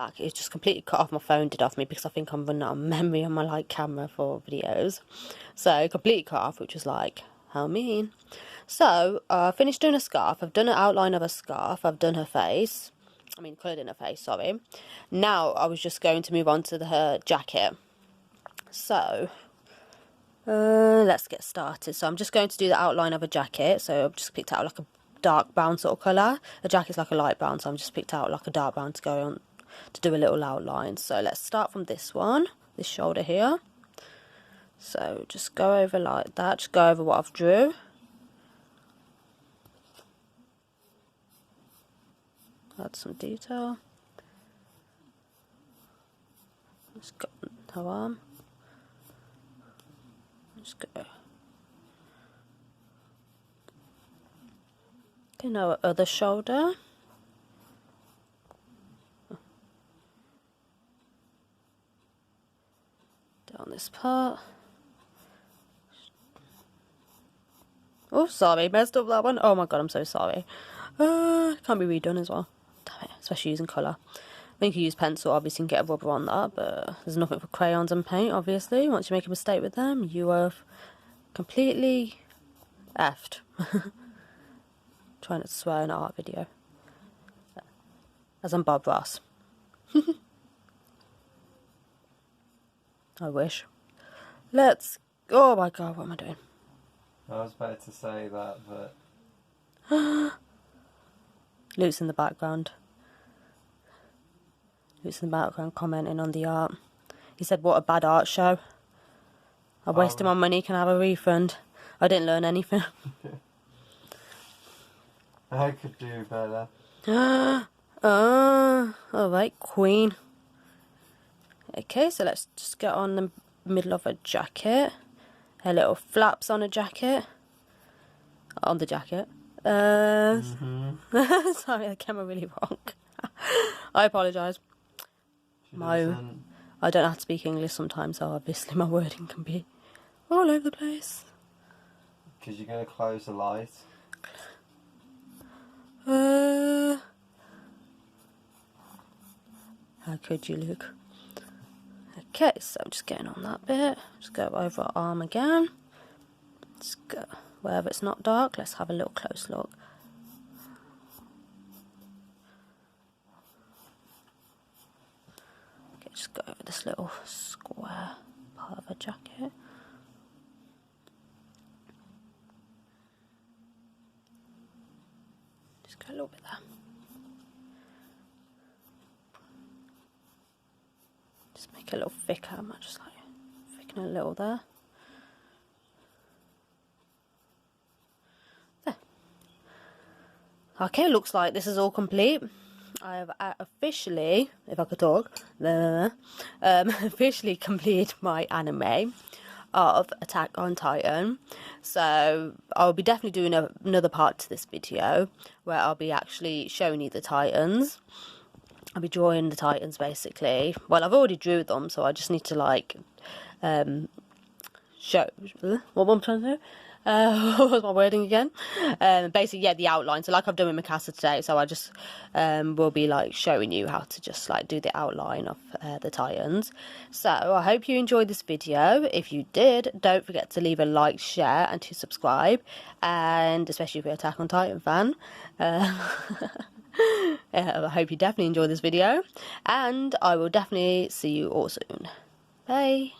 back. It just completely cut off. My phone did off me because I think I'm running out of memory on my like camera for videos. So completely cut off, which was like, how mean. So I finished doing a scarf. I've done an outline of a scarf. I've done her face. I mean, coloured in her face, sorry. Now I was just going to move on to her jacket. So let's get started. So I'm just going to do the outline of a jacket. So I've just picked out like a dark brown sort of colour. The jacket's like a light brown, so I'm just picked out like a dark brown to go on to do a little outline. So let's start from this one, this shoulder here. So just go over like that, just go over what I've drew. Add some detail. Just go on her arm. Just go. Okay, now other shoulder. Down this part. Oh, sorry, messed up that one. Oh my god, I'm so sorry. Can't be redone as well. Damn it, especially using colour. I think you use pencil, obviously, you can get a rubber on that, but there's nothing for crayons and paint, obviously. Once you make a mistake with them, you are completely effed. Trying not to swear in an art video. As I'm Bob Ross. I wish. Let's... Oh my god, what am I doing? I was about to say that, but... Luke's in the background. Luke's in the background commenting on the art. He said, what a bad art show. I wasted my money, can I have a refund? I didn't learn anything. I could do better. Alright, queen. Okay, so let's just get on the middle of a jacket. Her little flaps on a jacket. On the jacket. Sorry, I came out really wrong. I apologise. I don't know how to speak English sometimes, so obviously my wording can be all over the place. Because you're going to close the light. How could you, Luke? Okay, so I'm just getting on that bit. Just go over her arm again. Just go wherever it's not dark. Let's have a little close look. Okay, just go over this little square part of her jacket. Just go a little bit there. Just make it a little thicker. I might just like thicken it a little there. There. Okay, looks like this is all complete. I have officially, if I could talk, officially completed my anime of Attack on Titan. So I'll be definitely doing another part to this video where I'll be actually showing you the Titans. I'll be drawing the Titans basically. Well, I've already drew them, so I just need to like show what I'm trying to do. What was my wording again? Basically, yeah, the outline. So like I've done with Mikasa today, so I just will be like showing you how to just like do the outline of the Titans. So I hope you enjoyed this video. If you did, don't forget to leave a like, share and to subscribe, and especially if you're an Attack on Titan fan. I hope you definitely enjoyed this video, and I will definitely see you all soon. Bye.